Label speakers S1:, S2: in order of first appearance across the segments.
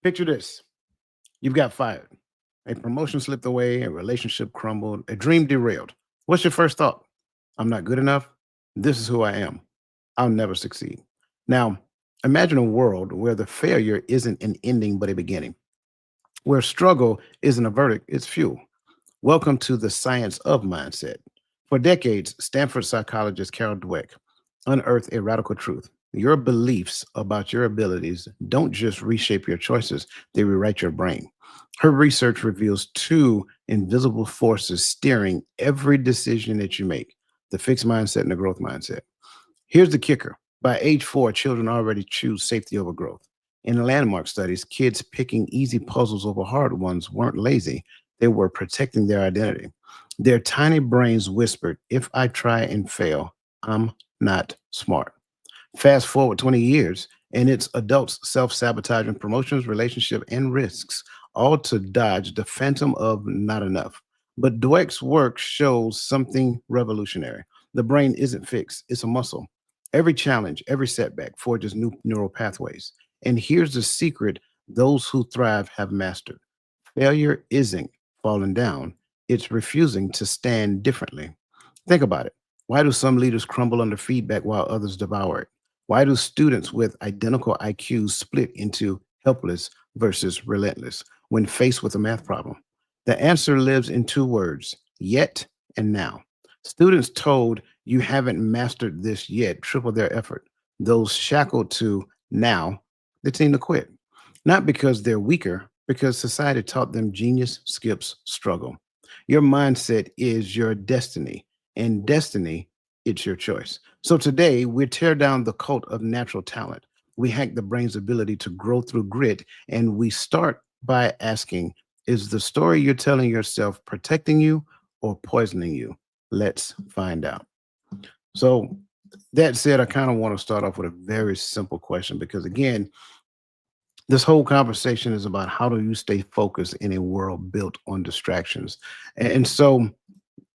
S1: Picture this: you've got fired, a promotion slipped away, a relationship crumbled, a dream derailed. What's your first thought? I'm not good enough. This is who I am. I'll never succeed. Now, imagine a world where the failure isn't an ending but a beginning, where struggle isn't a verdict, it's fuel. Welcome to the science of mindset. For decades, Stanford psychologist Carol Dweck unearthed a radical truth. Your beliefs about your abilities don't just reshape your choices, they rewrite your brain. Her research reveals two invisible forces steering every decision that you make: the fixed mindset and the growth mindset. Here's the kicker: by age 4, children already choose safety over growth. In landmark studies, kids picking easy puzzles over hard ones weren't lazy, they were protecting their identity. Their tiny brains whispered, if I try and fail, I'm not smart. Fast forward 20 years, and it's adults self sabotaging promotions, relationship, and risks, all to dodge the phantom of not enough. But Dweck's work shows something revolutionary. The brain isn't fixed, it's a muscle. Every challenge, every setback forges new neural pathways. And here's the secret those who thrive have mastered: failure isn't falling down, it's refusing to stand differently. Think about it. Why do some leaders crumble under feedback while others devour it? Why do students with identical IQs split into helpless versus relentless when faced with a math problem? The answer lives in two words: yet and now. Students told you haven't mastered this yet triple their effort. Those shackled to now, they tend to quit. Not because they're weaker, because society taught them genius skips struggle. Your mindset is your destiny, and destiny, it's your choice. So today, we tear down the cult of natural talent. We hack the brain's ability to grow through grit, and we start by asking, is the story you're telling yourself protecting you or poisoning you? Let's find out. So, that said, I kind of want to start off with a very simple question because, again, this whole conversation is about how do you stay focused in a world built on distractions. And so,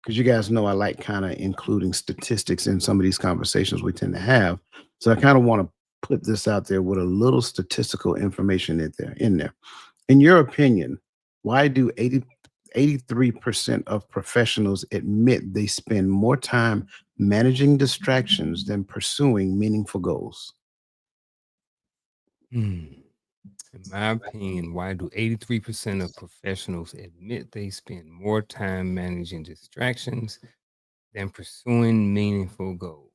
S1: because you guys know I like kind of including statistics in some of these conversations we tend to have. So I kind of want to put this out there with a little statistical information in there. In your opinion, why do 83% of professionals admit they spend more time managing distractions than pursuing meaningful goals?
S2: Hmm. In my opinion, why do 83% of professionals admit they spend more time managing distractions than pursuing meaningful goals?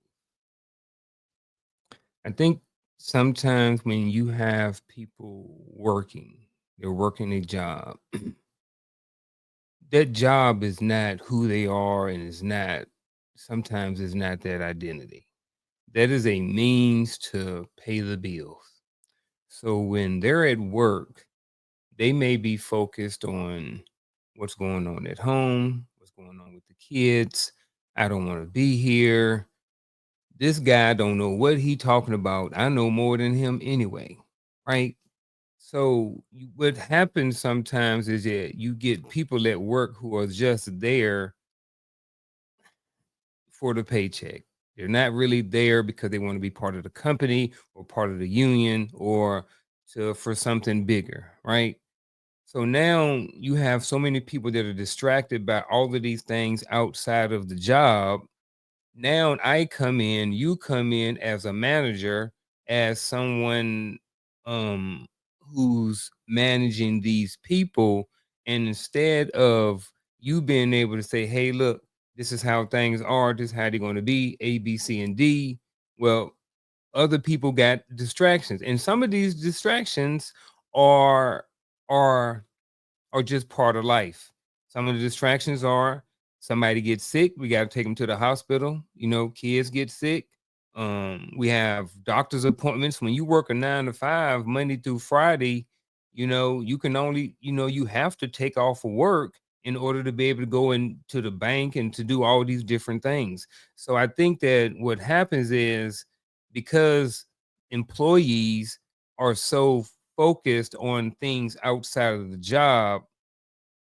S2: I think sometimes when you have people working, they're working a job, that job is not who they are and is not, sometimes is not that identity. That is a means to pay the bills. So when they're at work, they may be focused on what's going on at home, what's going on with the kids. I don't want to be here. This guy don't know what he talking about. I know more than him anyway, right? So what happens sometimes is that you get people at work who are just there for the paycheck. They're not really there because they want to be part of the company or part of the union or to for something bigger, right? So now you have so many people that are distracted by all of these things outside of the job. Now I come in, you come in as a manager, as someone um who's managing these people, and instead of you being able to say, "Hey, look, this is how things are, this is how they're going to be, A, B, C, and D." Well, other people got distractions, and some of these distractions are are are just part of life. Some of the distractions are somebody gets sick, we got to take them to the hospital. You know, kids get sick. We have doctor's appointments. When you work a 9 to 5, Monday through Friday, you know, you can only, you know, you have to take off of work in order to be able to go into the bank and to do all these different things. So I think that what happens is because employees are so focused on things outside of the job,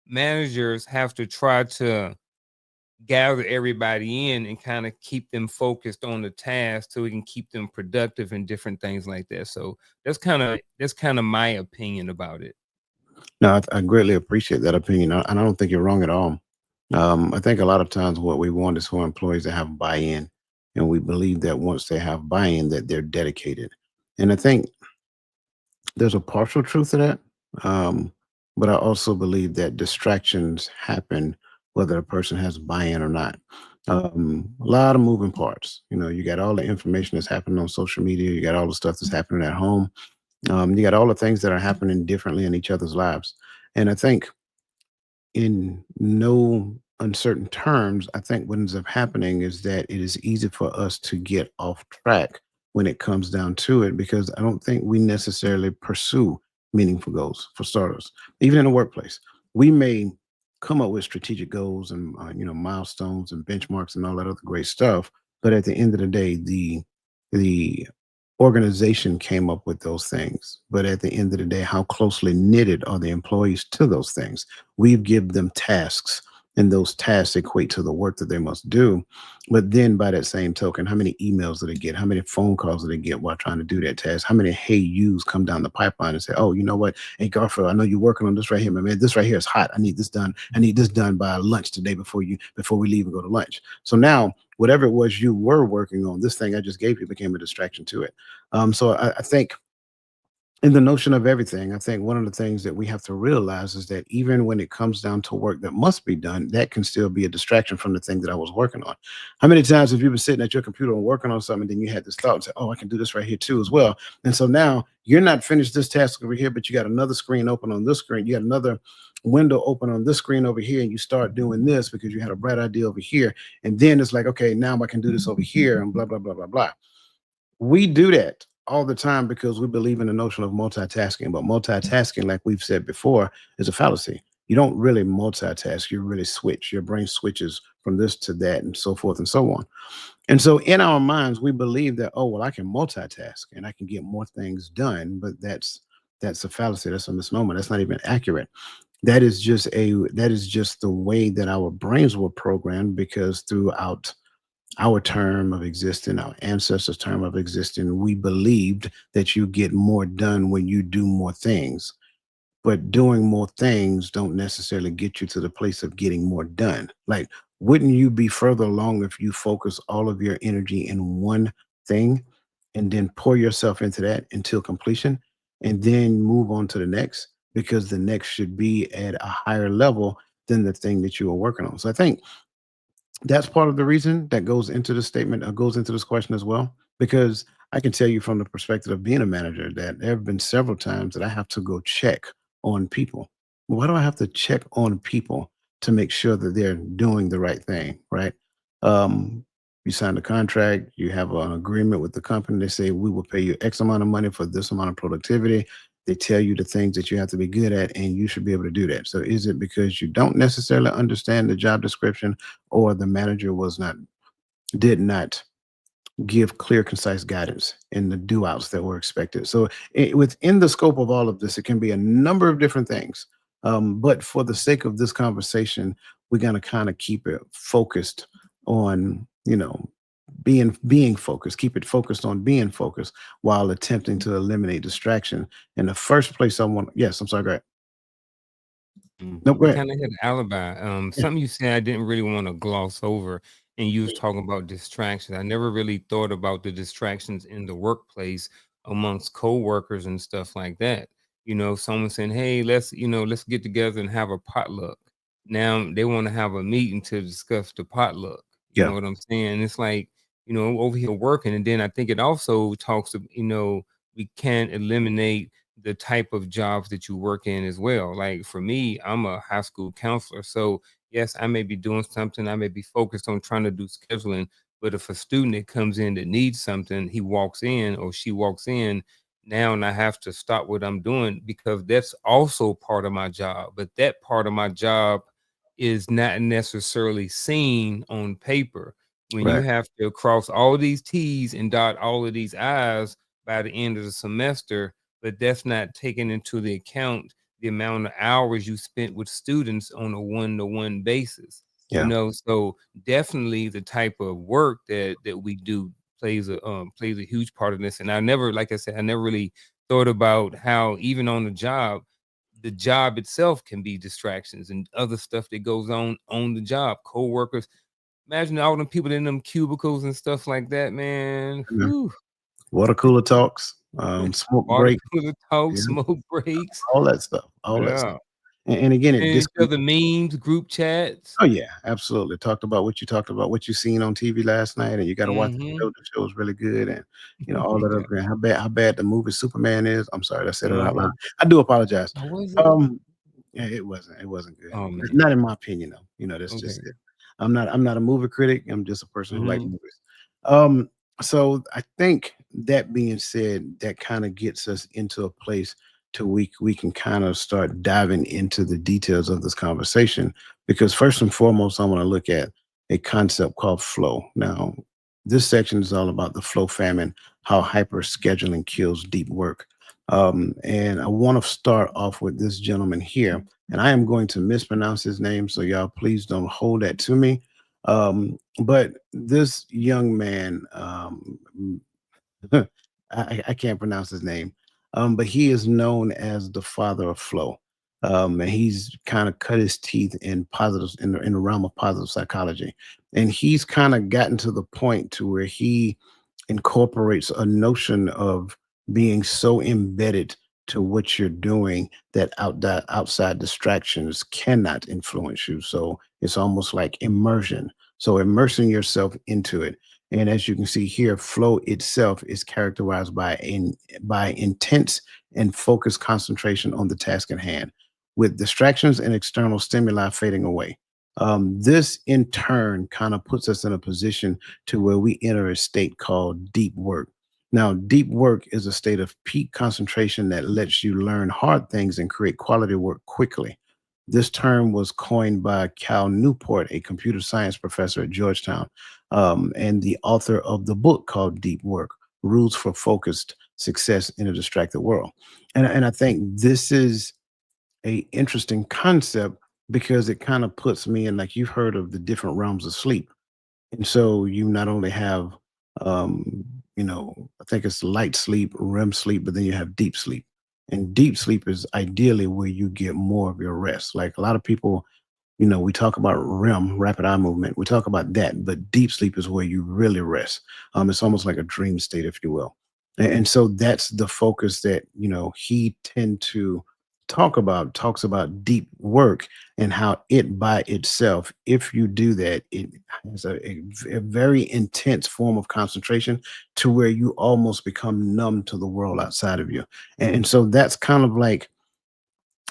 S2: managers have to try to gather everybody in and kind of keep them focused on the task so we can keep them productive and different things like that. So that's kind of my opinion about it.
S1: No, I greatly appreciate that opinion, and I don't think you're wrong at all. I think a lot of times what we want is for employees to have buy-in, and we believe that once they have buy-in, that they're dedicated. And I think there's a partial truth to that, but I also believe that distractions happen whether a person has buy-in or not. A lot of moving parts. You know, you got all the information that's happening on social media. You got all the stuff that's happening at home. You got all the things that are happening differently in each other's lives. And I think in no uncertain terms, I think what ends up happening is that it is easy for us to get off track when it comes down to it, because I don't think we necessarily pursue meaningful goals for starters. Even in the workplace, we may come up with strategic goals and milestones and benchmarks and all that other great stuff, but at the end of the day, the organization came up with those things. But at the end of the day, how closely knitted are the employees to those things? We give them tasks, and those tasks equate to the work that they must do. But then, by that same token, how many emails do they get? How many phone calls do they get while trying to do that task? How many hey yous come down the pipeline and say, "Oh, you know what? Hey, Garfield, I know you're working on this right here, but man, this right here is hot. I need this done. I need this done by lunch today before we leave and go to lunch." So now, whatever it was you were working on, this thing I just gave you became a distraction to it. So I think in the notion of everything, I think one of the things that we have to realize is that even when it comes down to work that must be done, that can still be a distraction from the thing that I was working on. How many times have you been sitting at your computer and working on something, then you had this thought and say, "Oh, I can do this right here too as well." And so now you're not finished this task over here, but you got another screen open on this screen. You got another window open on this screen over here, and you start doing this because you had a bright idea over here. And then it's like, okay, now I can do this over here, and blah, blah, blah, blah, blah. We do that all the time because we believe in the notion of multitasking. But multitasking, like we've said before, is a fallacy. You don't really multitask, you really switch. Your brain switches from this to that and so forth and so on. And so in our minds, we believe that, oh, well, I can multitask and I can get more things done, but that's a fallacy. That's a misnomer. That's not even accurate. That is just the way that our brains were programmed, because throughout our term of existing, our ancestors' term of existing, we believed that you get more done when you do more things. But doing more things don't necessarily get you to the place of getting more done. Like, wouldn't you be further along if you focus all of your energy in one thing and then pour yourself into that until completion and then move on to the next? Because the next should be at a higher level than the thing that you were working on. So I think that's part of the reason that goes into the statement, goes into this question as well, because I can tell you from the perspective of being a manager that there have been several times that I have to go check on people. Why do I have to check on people to make sure that they're doing the right thing, right? You sign the contract, you have an agreement with the company. They say we will pay you X amount of money for this amount of productivity. They tell you the things that you have to be good at, and you should be able to do that. So, is it because you don't necessarily understand the job description, or the manager did not give clear, concise guidance in the do outs that were expected? So, within the scope of all of this, it can be a number of different things. But for the sake of this conversation, we're going to kind of keep it focused on, being focused, keep it focused on being focused while attempting to eliminate distraction. In the first place, yes, I'm sorry, go ahead. No, go
S2: You
S1: ahead.
S2: kind of hit alibi.
S1: Yeah.
S2: Something you said I didn't really want to gloss over, and you was talking about distractions. I never really thought about the distractions in the workplace amongst coworkers and stuff like that. Someone saying, "Hey, let's get together and have a potluck." Now they want to have a meeting to discuss the potluck. You know
S1: Yeah.
S2: what I'm saying? It's like, over here working, and then I think it also talks of, we can't eliminate the type of jobs that you work in as well. Like for me, I'm a high school counselor. So yes, I may be doing something, I may be focused on trying to do scheduling, but if a student that comes in that needs something, he walks in or she walks in, now and I have to stop what I'm doing because that's also part of my job. But that part of my job is not necessarily seen on paper. When you
S1: Right.
S2: have to cross all these T's and dot all of these I's by the end of the semester, but that's not taking into the account the amount of hours you spent with students on a one-to-one basis. You
S1: Yeah.
S2: know, so definitely the type of work that we do plays a huge part of this. And I never, like I said, I never really thought about how even on the job itself can be distractions and other stuff that goes on the job, co-workers. Imagine all them people in them cubicles and stuff like that, man.
S1: Yeah.
S2: Whew.
S1: Water cooler talks, smoke
S2: Water
S1: break,
S2: cooler talk,
S1: yeah,
S2: smoke breaks.
S1: all that stuff, all that stuff.
S2: Yeah.
S1: And again, it
S2: And each
S1: disconnects.
S2: other memes, group chats.
S1: Oh yeah, absolutely. Talked about what you talked about, what you seen on TV last night, and you got to watch the show.
S2: Mhm.
S1: The show is really good, and all that
S2: Yeah.
S1: other. And how bad the movie Superman is. I'm sorry, I said it out loud.
S2: Uh-huh.
S1: I do apologize.
S2: How was it?
S1: Um, yeah, it wasn't good.
S2: Oh, man.
S1: Not in my opinion, though. That's just
S2: Okay.
S1: it. I'm not a movie critic. I'm just a person who likes
S2: Mhm.
S1: movies. Um, so I think that being said, that kind of gets us into a place to we can kind of start diving into the details of this conversation because first and foremost, I want to look at a concept called flow. Now, this section is all about the flow famine, how hyper scheduling kills deep work. And I want to start off with this gentleman here, and I am going to mispronounce his name, so y'all please don't hold that to me. But this young man, I can't pronounce his name, but he is known as the father of flow. And he's kind of cut his teeth in positives in the realm of positive psychology, and he's kind of gotten to the point to where he incorporates a notion of being so embedded to what you're doing that outside distractions cannot influence you. So it's almost like immersion. So immersing yourself into it. And as you can see here, flow itself is characterized by intense and focused concentration on the task at hand, with distractions and external stimuli fading away. This in turn kind of puts us in a position to where we enter a state called deep work. Now, deep work is a state of peak concentration that lets you learn hard things and create quality work quickly. This term was coined by Cal Newport, a computer science professor at Georgetown, and the author of the book called Deep Work: Rules for Focused Success in a Distracted World. And I think this is a interesting concept because it kind of puts me in, like, you've heard of the different realms of sleep, and so you not only have, I think it's light sleep, REM sleep, but then you have deep sleep. And deep sleep is ideally where you get more of your rest. Like a lot of people, we talk about REM, rapid eye movement. We talk about that, but deep sleep is where you really rest. It's almost like a dream state, if you will. And so that's the focus that, he tend to talks about deep work and how it by itself, if you do that, it has a very intense form of concentration to where you almost become numb to the world outside of you. And so that's kind of like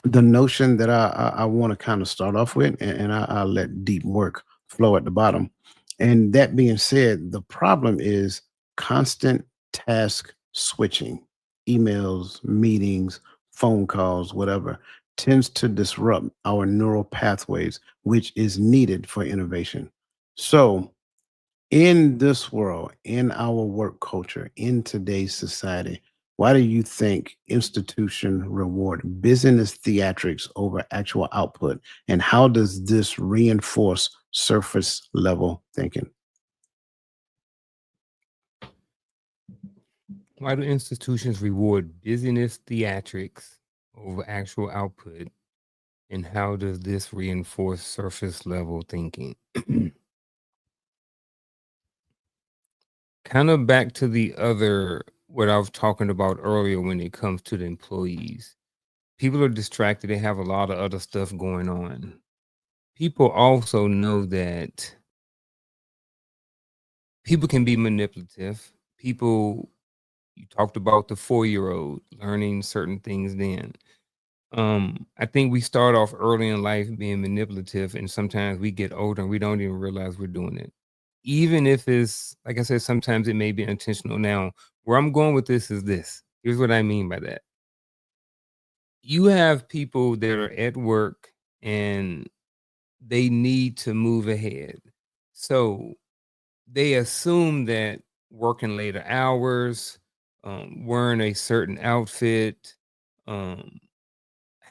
S1: the notion that I want to kind of start off with, and I'll let deep work flow at the bottom. And that being said, the problem is constant task switching, emails, meetings, phone calls, whatever, tends to disrupt our neural pathways, which is needed for innovation. So, in this world, in our work culture, in today's society, why do you think institution reward business theatrics over actual output? And how does this reinforce surface level thinking?
S2: Why do institutions reward busyness theatrics over actual output? And how does this reinforce surface level thinking? Kind of back to the other, what I was talking about earlier when it comes to the employees. People are distracted, they have a lot of other stuff going on. People also know that people can be manipulative. People, you talked about the 4-year-old learning certain things then. I think we start off early in life being manipulative, and sometimes we get older and we don't even realize we're doing it. Even if it's, like I said, sometimes it may be intentional. Now, where I'm going with this is this. Here's what I mean by that. You have people that are at work and they need to move ahead. So they assume that working later hours, wearing a certain outfit, um,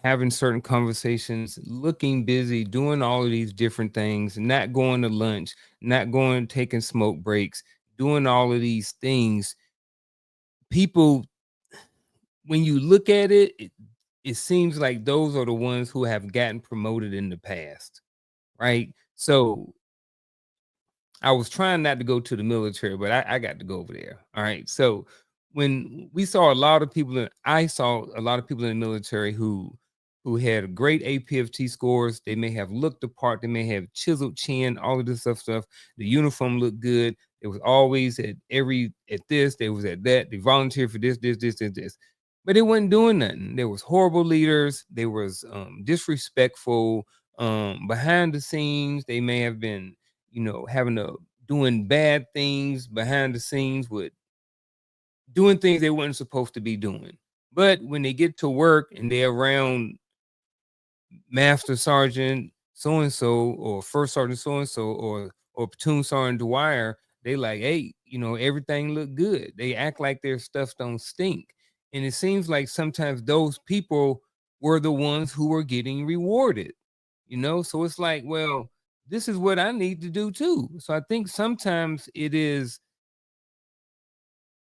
S2: having certain conversations, looking busy, doing all of these different things, not going to lunch, not going taking smoke breaks, doing all of these things, people, when you look at it, it seems like those are the ones who have gotten promoted in the past, right? So I was trying not to go to the military, but I got to go over there. All right. So when we saw a lot of people, I saw a lot of people in the military who had great APFT scores. They may have looked the part. They may have chiseled chin, all of this stuff. The uniform looked good. It was always at this. They was at that. They volunteered for this. But they wasn't doing nothing. There was horrible leaders. They was disrespectful. Behind the scenes, they may have been having to doing bad things behind the scenes with doing things they weren't supposed to be doing. But when they get to work and they're around Master Sergeant so and so or First Sergeant so and so or Platoon Sergeant Dwyer, they like, hey, everything look good. They act like their stuff don't stink. And it seems like sometimes those people were the ones who were getting rewarded. So it's like, well, this is what I need to do too. So I think sometimes it is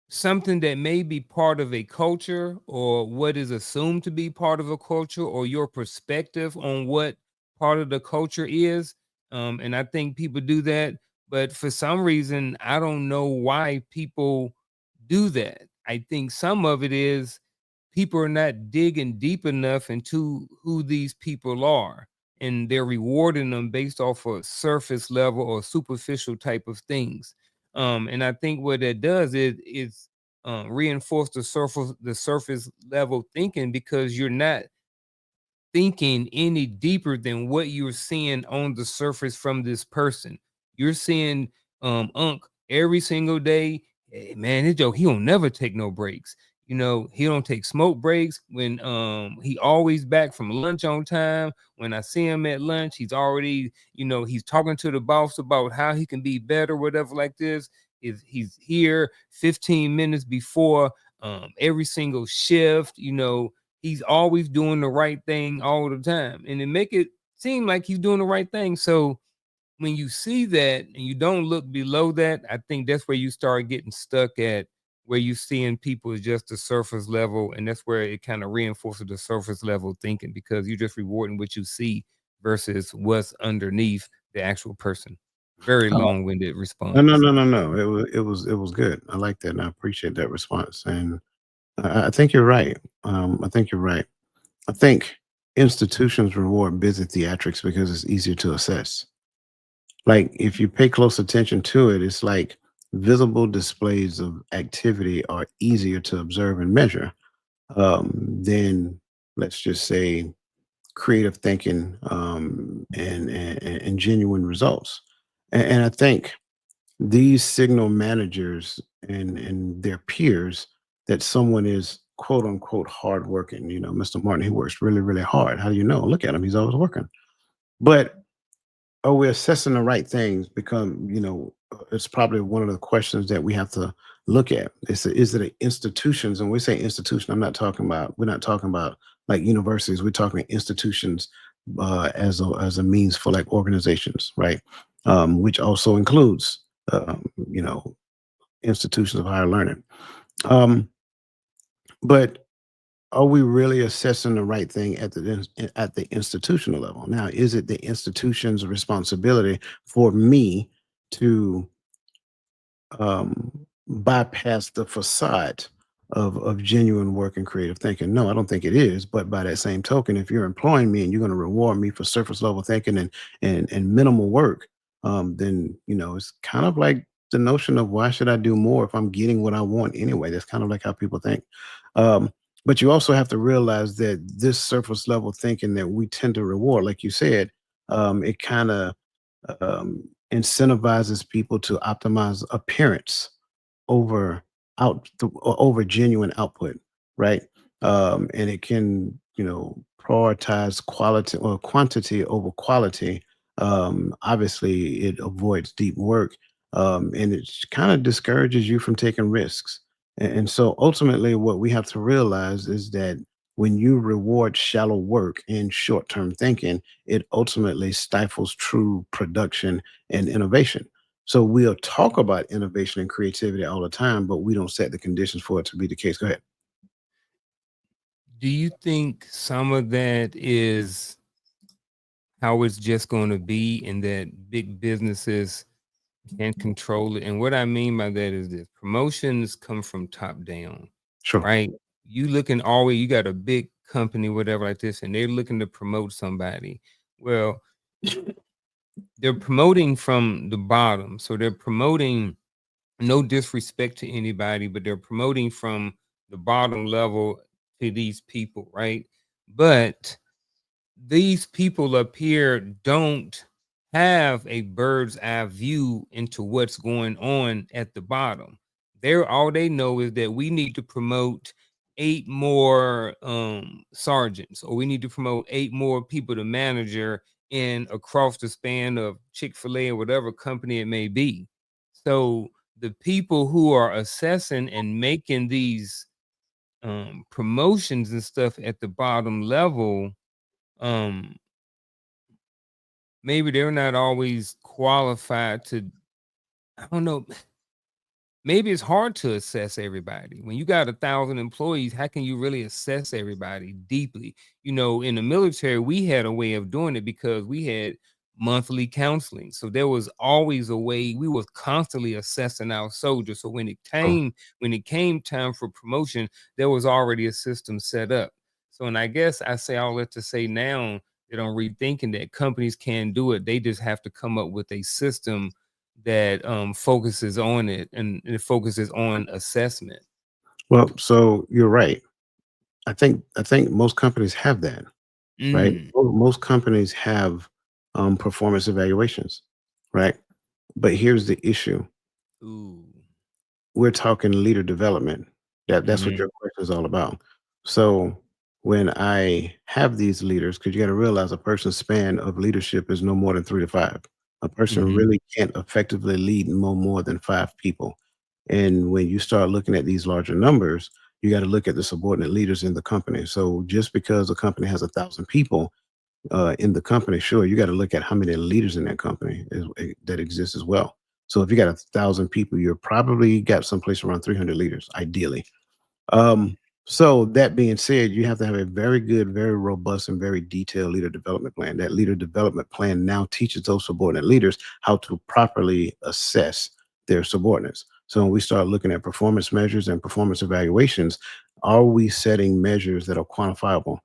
S2: something that may be part of a culture or what is assumed to be part of a culture or your perspective on what part of the culture is. And I think people do that, but for some reason, I don't know why people do that. I think some of it is people are not digging deep enough into who these people are, and they're rewarding them based off of surface level or superficial type of things. And I think what that does is reinforce the surface level thinking, because you're not thinking any deeper than what you're seeing on the surface from this person. You're seeing Unc every single day. Hey, man, this Joe, he don't never take no breaks. He don't take smoke breaks. When he always back from lunch on time. When I see him at lunch, he's already, he's talking to the boss about how he can be better, whatever like this. He's here 15 minutes before every single shift. He's always doing the right thing all the time, and it make it seem like he's doing the right thing. So when you see that and you don't look below that, I think that's where you start getting stuck at, where you seeing people as just the surface level, and that's where it kind of reinforces the surface level thinking, because you're just rewarding what you see versus what's underneath the actual person. Very
S1: Oh,
S2: long-winded
S1: no, no,
S2: response.
S1: no, no, no. It was good. I like that, and I appreciate that response. And I think you're right. I think you're right. I think institutions reward busy theatrics because it's easier to assess. Like if you pay close attention to it, it's like visible displays of activity are easier to observe and measure than, let's just say, creative thinking and genuine results. And I think these signal managers and their peers that someone is quote unquote hardworking. Mr. Martin, he works really, really hard. How do you know? Look at him; he's always working. But are we assessing the right things? Become it's probably one of the questions that we have to look at. Is it institutions? And we say institution, we're not talking about like universities. We're talking institutions as a means for like organizations, right? Which also includes you know institutions of higher learning. Um, but are we really assessing the right thing at the institutional level? Now, is it the institution's responsibility for me to bypass the facade of genuine work and creative thinking? No, I don't think it is. But by that same token, if you're employing me and you're going to reward me for surface level thinking and minimal work, then it's kind of like the notion of why should I do more if I'm getting what I want anyway? That's kind of like how people think. Um, but you also have to realize that this surface level thinking that we tend to reward, like you said, it kind of incentivizes people to optimize appearance over over genuine output, right? And it can prioritize quality or quantity over quality. Obviously it avoids deep work, and it kind of discourages you from taking risks. And so ultimately what we have to realize is that when you reward shallow work and short-term thinking, it ultimately stifles true production and innovation. So we'll talk about innovation and creativity all the time, but we don't set the conditions for it to be the case. Go ahead.
S2: Do you think some of that is how it's just going to be, and that big businesses can control it? And what I mean by that is this: promotions come from top down,
S1: Sure.
S2: right? You looking always, you got a big company, whatever like this, and they're looking to promote somebody. Well, they're promoting from the bottom. So they're promoting, no disrespect to anybody, but they're promoting from the bottom level to these people, right? But these people up here don't have a bird's eye view into what's going on at the bottom. They're all they know is that we need to promote 8 more sergeants, or we need to promote 8 more people to manager in across the span of Chick-fil-A or whatever company it may be. So the people who are assessing and making these promotions and stuff at the bottom level, um maybe they're not always qualified to, I don't know, maybe it's hard to assess everybody. When you got 1,000 employees, how can you really assess everybody deeply? In the military, we had a way of doing it because we had monthly counseling. So there was always a way. We was constantly assessing our soldiers. So
S1: Sure.
S2: when it came time for promotion, there was already a system set up. So, and I guess I say all that to say now that I'm rethinking that companies can do it. They just have to come up with a system that focuses on it, and it focuses on assessment.
S1: Well, so you're right. I think most companies have that, right?
S2: Mm.
S1: Most companies have performance evaluations, right? But here's the issue:
S2: Ooh.
S1: we're talking leader development. That's what
S2: Mhm.
S1: your question is all about. So when I have these leaders, because you got to realize a person's span of leadership is no more than 3 to 5. A person
S2: Mhm.
S1: really can't effectively lead no more than 5 people. And when you start looking at these larger numbers, you got to look at the subordinate leaders in the company. So just because a company has 1,000 people in the company, sure, you got to look at how many leaders in that company that exists as well. So if you got 1,000 people, you're probably got someplace around 300 leaders, ideally. Um, so that being said, you have to have a very good, very robust, and very detailed leader development plan. That leader development plan now teaches those subordinate leaders how to properly assess their subordinates. So when we start looking at performance measures and performance evaluations, are we setting measures that are quantifiable?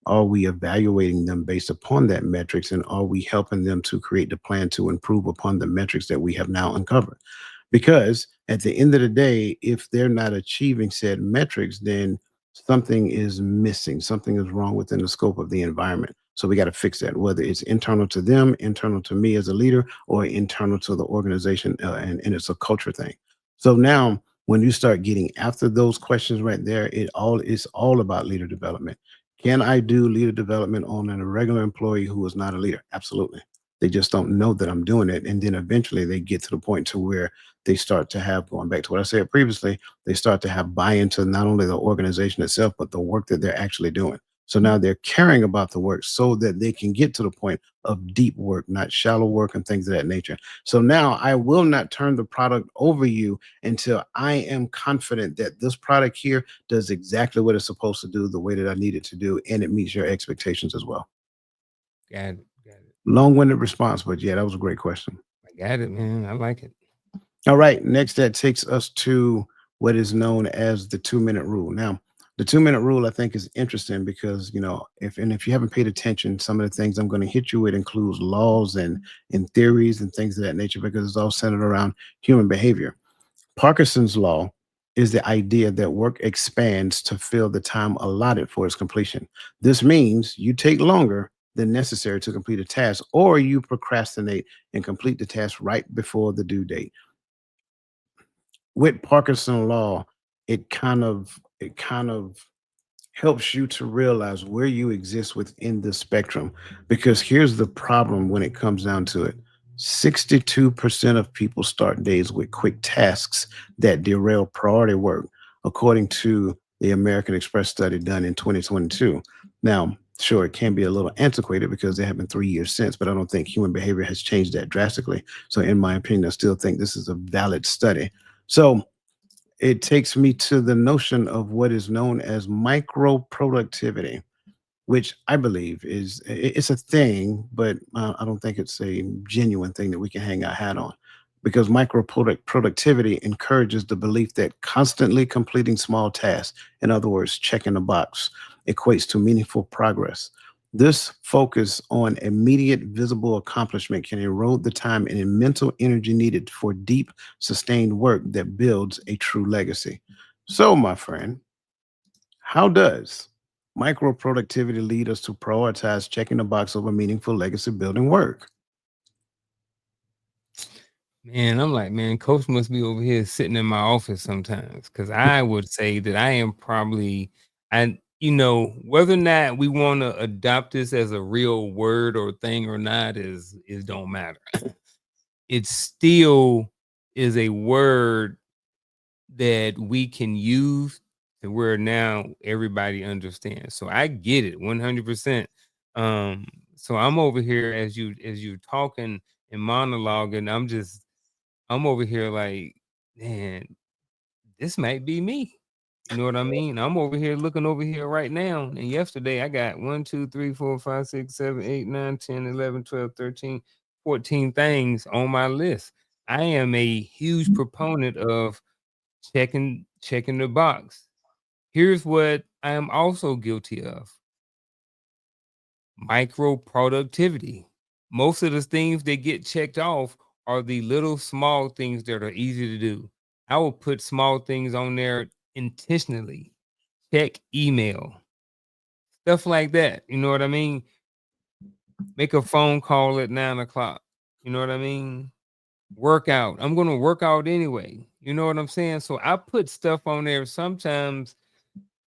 S1: Are we evaluating them based upon that metrics, and are we helping them to create the plan to improve upon the metrics that we have now uncovered? Because at the end of the day, if they're not achieving said metrics, then something is missing. Something is wrong within the scope of the environment. So we got to fix that, whether it's internal to them, internal to me as a leader, or internal to the organization, and it's a culture thing. So now, when you start getting after those questions right there, it's all about leader development. Can I do leader development on a regular employee who is not a leader? Absolutely. They just don't know that I'm doing it, and then eventually they get to the point to where they start to have, going back to what I said previously, they start to have buy into not only the organization itself, but the work that they're actually doing. So now they're caring about the work so that they can get to the point of deep work, not shallow work and things of that nature. So now I will not turn the product over you until I am confident that this product here does exactly what it's supposed to do, the way that I need it to do, and it meets your expectations as well.
S2: Got it. Got it.
S1: Long-winded response, but yeah, that was a great question.
S2: I got it, man. I like it.
S1: All right. Next, that takes us to what is known as the 2 minute rule. Now, the 2 minute rule I think is interesting because if you haven't paid attention, some of the things I'm going to hit you with includes laws and theories and things of that nature because it's all centered around human behavior. Parkinson's law is the idea that work expands to fill the time allotted for its completion. This means you take longer than necessary to complete a task, or you procrastinate and complete the task right before the due date. With Parkinson law, it kind of helps you to realize where you exist within the spectrum. Because here's the problem when it comes down to it: 62% of people start days with quick tasks that derail priority work, according to the American Express study done in 2022. Now, sure, it can be a little antiquated because it happened 3 years since, but I don't think human behavior has changed that drastically. So, in my opinion, I still think this is a valid study. So, it takes me to the notion of what is known as micro productivity, which I believe is it's a thing, but I don't think it's a genuine thing that we can hang our hat on. Because productivity encourages the belief that constantly completing small tasks, in other words, checking a box, equates to meaningful progress. This focus on immediate visible accomplishment can erode the time and mental energy needed for deep, sustained work that builds a true legacy. So, my friend, how does micro productivity lead us to prioritize checking the box over meaningful legacy building work?
S2: Man, I'm like, man, coach must be over here sitting in my office sometimes because I would say that I am probably, and whether or not we want to adopt this as a real word or thing or not is don't matter. It still is a word that we can use to where now everybody understands. So I get it 100%. Um, so I'm over here as you talking and monologuing, I'm over here like, man, this might be me. You know what I mean? I'm over here looking over here right now. And yesterday I got 1, 2, 3, 4, 5, 6, 7, 8, 9, 10, 11, 12, 13, 14 things on my list. I am a huge proponent of checking the box. Here's what I am also guilty of: micro productivity. Most of the things that get checked off are the little small things that are easy to do. I will put small things on there intentionally. Check email, stuff like that. You know what I mean? Make a phone call at 9 o'clock. You know what I mean? Workout. I'm going to work out anyway. You know what I'm saying? So I put stuff on there sometimes.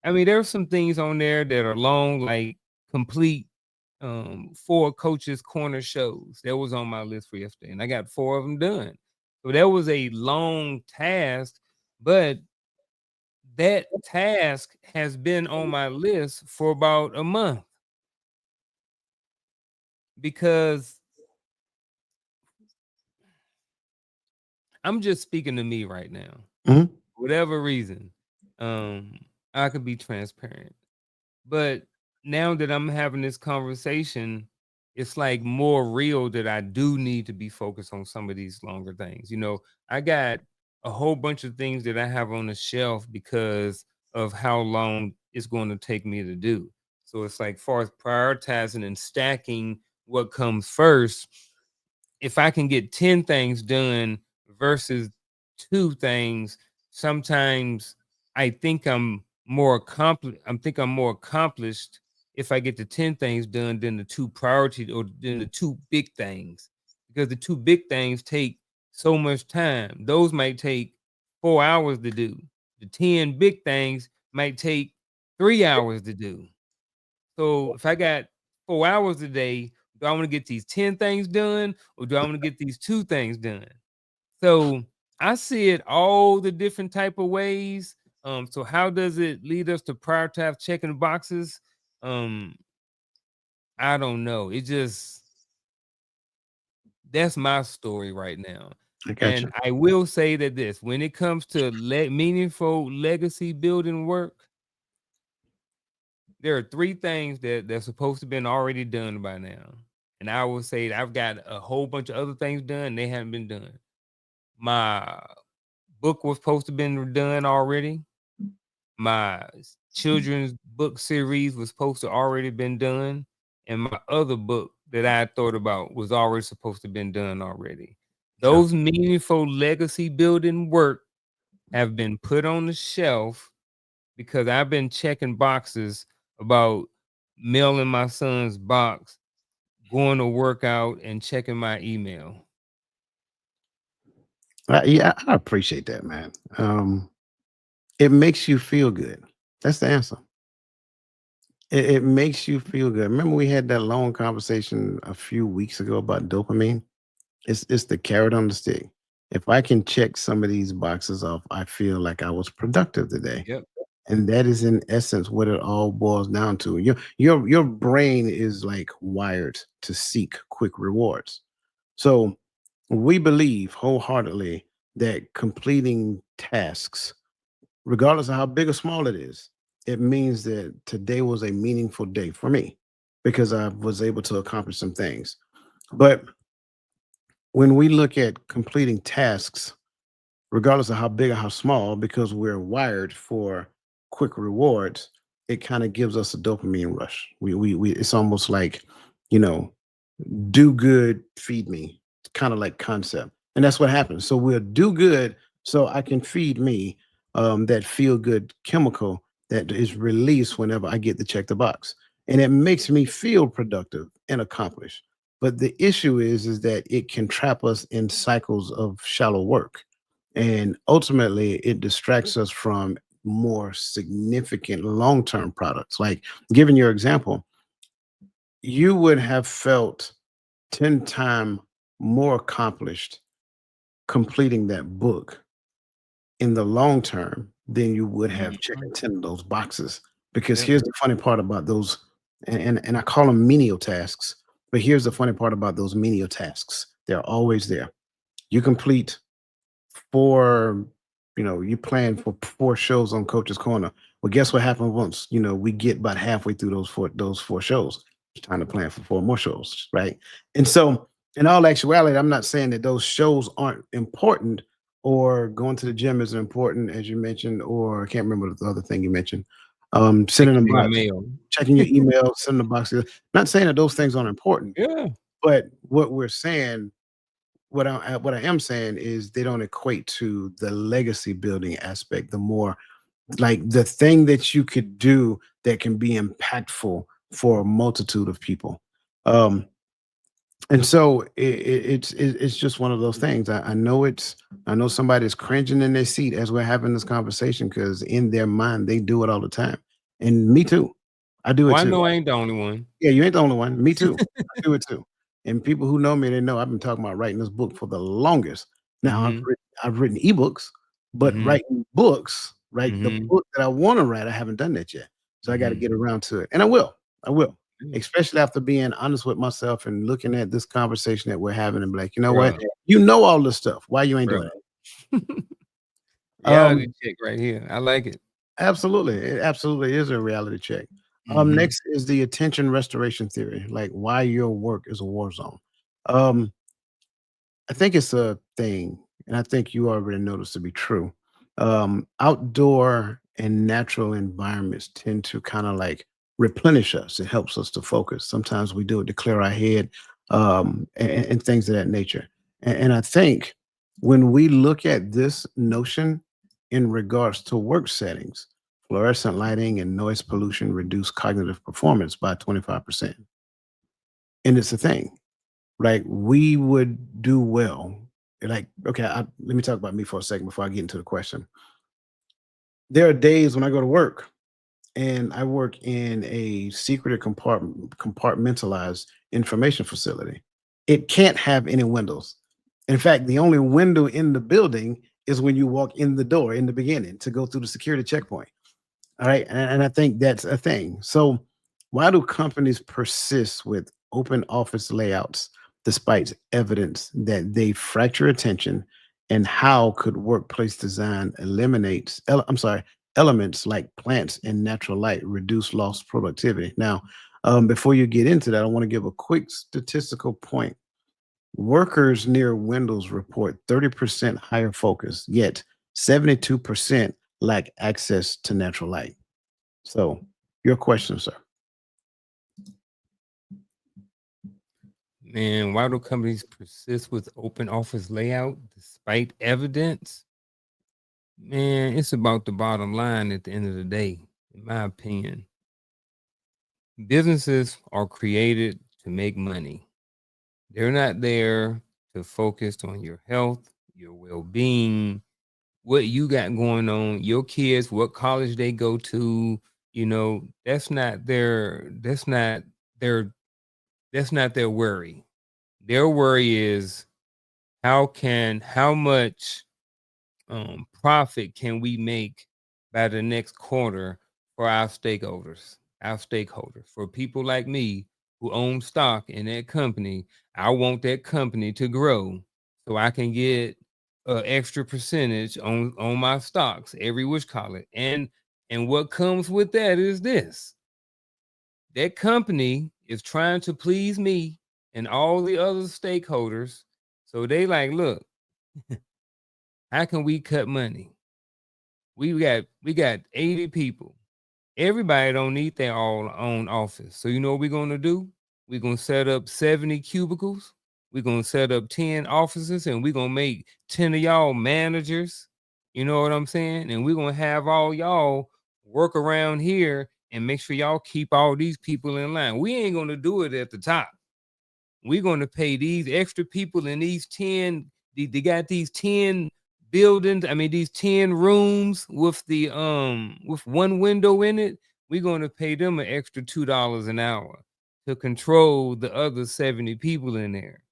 S2: I mean, there's some things on there that are long, like complete 4 coaches corner shows. That was on my list for yesterday, and I got 4 of them done. So that was a long task, but that task has been on my list for about a month because I'm just speaking to me right now.
S1: Mhm.
S2: Whatever reason, um, I could be transparent. But now that I'm having this conversation, it's like more real that I do need to be focused on some of these longer things. I got a whole bunch of things that I have on the shelf because of how long it's going to take me to do. So it's like far as prioritizing and stacking what comes first, if I can get 10 things done versus 2 things, sometimes I think I'm more accomplished if I get the 10 things done than the 2 priority or than the 2 big things. Because the 2 big things take so much time. Those might take 4 hours to do. The 10 big things might take 3 hours to do. So if I got 4 hours a day, do I want to get these 10 things done or do I want to get these 2 things done? So I see it all the different type of ways. So how does it lead us to prioritize checking boxes? Um, I don't know. It just That's my story right now.
S1: I got
S2: And
S1: you.
S2: I will say that this, when it comes to meaningful legacy building work, there are 3 things that's supposed to been already done by now. And I will say that I've got a whole bunch of other things done, they haven't been done. My book was supposed to been done already. My children's book series was supposed to already been done. And my other book that I thought about was already supposed to been done already.
S1: Yeah.
S2: Those meaningful legacy building work have been put on the shelf because I've been checking boxes about mailing my son's box, going to work out, and checking my email.
S1: Yeah, I appreciate that, man. It makes you feel good. That's the answer. It makes you feel good. Remember, we had that long conversation a few weeks ago about dopamine? It's the carrot on the stick. If I can check some of these boxes off, I feel like I was productive today.
S2: Yep.
S1: And that is in essence what it all boils down to. Your brain is like wired to seek quick rewards. So we believe wholeheartedly that completing tasks, regardless of how big or small it is, it means that today was a meaningful day for me because I was able to accomplish some things. But when we look at completing tasks, regardless of how big or how small, because we're wired for quick rewards, it kind of gives us a dopamine rush. We it's almost like, you know, do good, feed me, kind of like concept. And that's what happens. So we'll do good so I can feed me that feel good chemical that is released whenever I get to check the box. And it makes me feel productive and accomplished. But the issue is that it can trap us in cycles of shallow work. And ultimately it distracts us from more significant long-term products. Like giving your example, you would have felt 10 times more accomplished completing that book in the long term than you would have checking
S2: Mhm.
S1: 10 of those boxes. Because
S2: Yep.
S1: here's the funny part about those, and I call them menial tasks, but here's the funny part about those menial tasks. They're always there. You complete 4, you plan for 4 shows on Coach's Corner. Well, guess what happened once, we get about halfway through those 4 shows. It's time to plan for 4 more shows, right? And so, in all actuality, I'm not saying that those shows aren't important or going to the gym isn't important, as you mentioned, or I can't remember the other thing you mentioned. Sending a
S2: Checking your
S1: box,
S2: mail.
S1: checking your email, sending a box. Not saying that those things aren't important,
S2: Yeah.
S1: but what we're saying what I am saying is they don't equate to the legacy building aspect, the more like the thing that you could do that can be impactful for a multitude of people. Um, and so it's just one of those things. I know somebody's cringing in their seat as we're having this conversation because in their mind they do it all the time, and me too. I do
S2: Oh,
S1: it
S2: I
S1: too.
S2: know I ain't the only one.
S1: Yeah, you ain't the only one. Me too. I do it too. And people who know me, they know I've been talking about writing this book for the longest. Now
S2: Mhm.
S1: I've written ebooks, but
S2: Mhm.
S1: writing books, right? The
S2: Mhm.
S1: book that I want to write, I haven't done that yet. So I got to
S2: Mhm.
S1: get around to it. And I will. I will.
S2: Mm.
S1: Especially after being honest with myself and looking at this conversation that we're having and be like, you know what?
S2: Bruh,
S1: You know all this stuff. Why you ain't doing
S2: bruh.
S1: it?
S2: Reality
S1: Um,
S2: check right here. I like it.
S1: Absolutely. It absolutely is a reality check.
S2: Mhm.
S1: Next is the attention restoration theory, like why your work is a war zone. Um, I think it's a thing, and I think you already know this to be true. Outdoor and natural environments tend to kind of like replenish us. It helps us to focus. Sometimes we do it to clear our head, and things of that nature. And I think when we look at this notion in regards to work settings, fluorescent lighting and noise pollution reduce cognitive performance by 25%. And it's a thing. Like, we would do well. Like, okay, let me talk about me for a second before I get into the question. There are days when I go to work and I work in a secretive compartmentalized information facility. It can't have any windows. In fact, the only window in the building is when you walk in the door in the beginning to go through the security checkpoint. All right. And I think that's a thing. So, why do companies persist with open office layouts despite evidence that they fracture attention? And how could workplace design elements like plants and natural light reduce lost productivity? Now, before you get into that, I want to give a quick statistical point. Workers near windows report 30% higher focus, yet 72% lack access to natural light. So, your question, sir.
S2: Man, why do companies persist with open office layout despite evidence? Man, it's about the bottom line at the end of the day, in my opinion. Businesses are created to make money. They're not there to focus on your health, your well-being, what you got going on, your kids, what college they go to, their that's not their worry. Their worry is how much profit can we make by the next quarter for our stakeholders, for people like me who own stock in that company. I want that company to grow so I can get an extra percentage on my stocks every which call it. And what comes with that is this: that company is trying to please me and all the other stakeholders. So they like, look, how can we cut money? We got 80 people. Everybody don't need their all own office. So you know what we're gonna do? We're gonna set up 70 cubicles. We're gonna set up 10 offices, and we're gonna make 10 of y'all managers. You know what I'm saying? And we're gonna have all y'all work around here and make sure y'all keep all these people in line. We ain't gonna do it at the top. We're gonna pay these extra people in these 10. They got these 10 buildings. I mean, these 10 rooms with one window in it. We're gonna pay them an extra $2 an hour to control the other 70 people in there.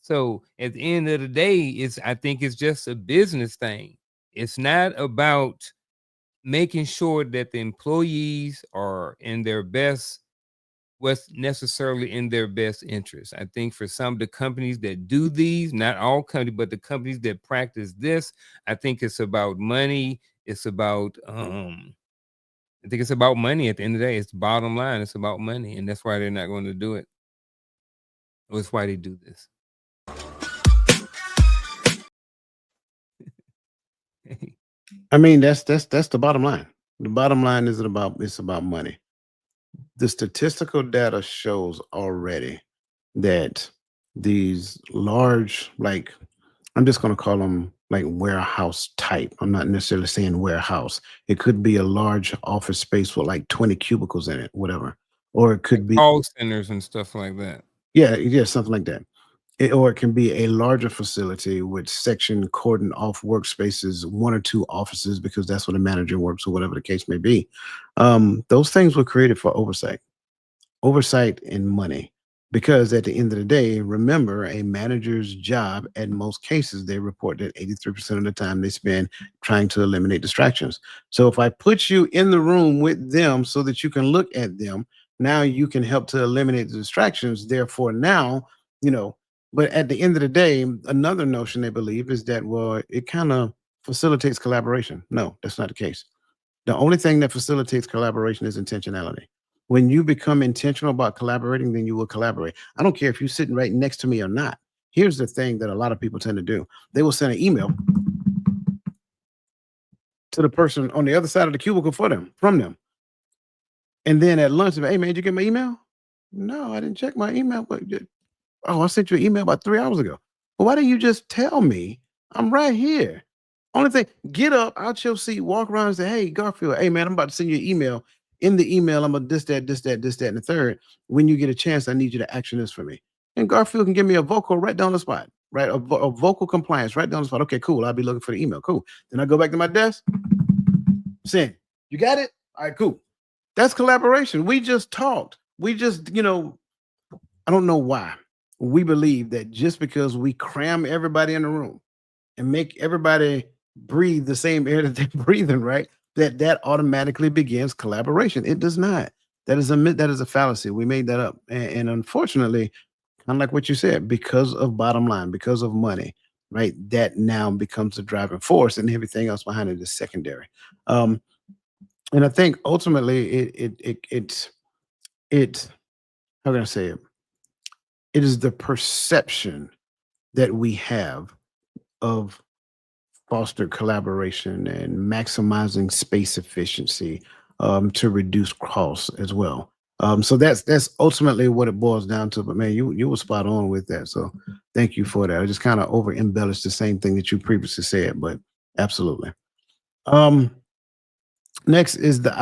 S2: So at the end of the day, I think it's just a business thing. It's not about making sure that the employees are in their best, what's necessarily in their best interest. I think for some of the companies that do these, not all companies, but the companies that practice this, I think it's about money. It's about I think it's about money at the end of the day. It's bottom line. It's about money. And that's why they're not going to do it. That's why they do this.
S1: I mean, that's the bottom line. The bottom line is it's about money. The statistical data shows already that these large, like, I'm just going to call them like warehouse type. I'm not necessarily saying warehouse. It could be a large office space with like 20 cubicles in it, whatever. Or it could be,
S2: Call centers and stuff like that.
S1: yeah, something like that. Or it can be a larger facility with section cordon off workspaces, one or two offices, because that's where the manager works or whatever the case may be. Those things were created for oversight and money. Because at the end of the day, remember, a manager's job, in most cases, they report that 83% of the time they spend trying to eliminate distractions. So if I put you in the room with them so that you can look at them, now you can help to eliminate the distractions. Therefore, now, you know, but at the end of the day, another notion they believe is that, well, it kind of facilitates collaboration. No, that's not the case. The only thing that facilitates collaboration is intentionality. When you become intentional about collaborating, then you will collaborate. I don't care if you're sitting right next to me or not. Here's the thing that a lot of people tend to do. They will send an email to the person on the other side of the cubicle from them. And then at lunch, hey man, did you get my email? No, I didn't check my email. But oh, I sent you an email about 3 hours ago. Well, why didn't you just tell me? I'm right here. Only thing, get up out your seat, walk around and say, hey, Garfield, hey man, I'm about to send you an email. In the email, I'm gonna this, that, and the third. When you get a chance, I need you to action this for me. And Garfield can give me a vocal right down the spot, right? A vocal compliance right down the spot. Okay, cool. I'll be looking for the email. Cool. Then I go back to my desk, send. You got it? All right, cool. That's collaboration. We just talked. We just, I don't know why we believe that just because we cram everybody in the room and make everybody breathe the same air that they're breathing, right? That automatically begins collaboration. It does not. That is a fallacy. We made that up, and unfortunately, kind of like what you said, because of bottom line, because of money, right? That now becomes the driving force, and everything else behind it is secondary. Um, and I think ultimately, it's how can I say it? It is the perception that we have of fostered collaboration and maximizing space efficiency to reduce costs as well. So that's ultimately what it boils down to. But man, you were spot on with that. So thank you for that. I just kind of over embellished the same thing that you previously said, but absolutely. Um, Next is the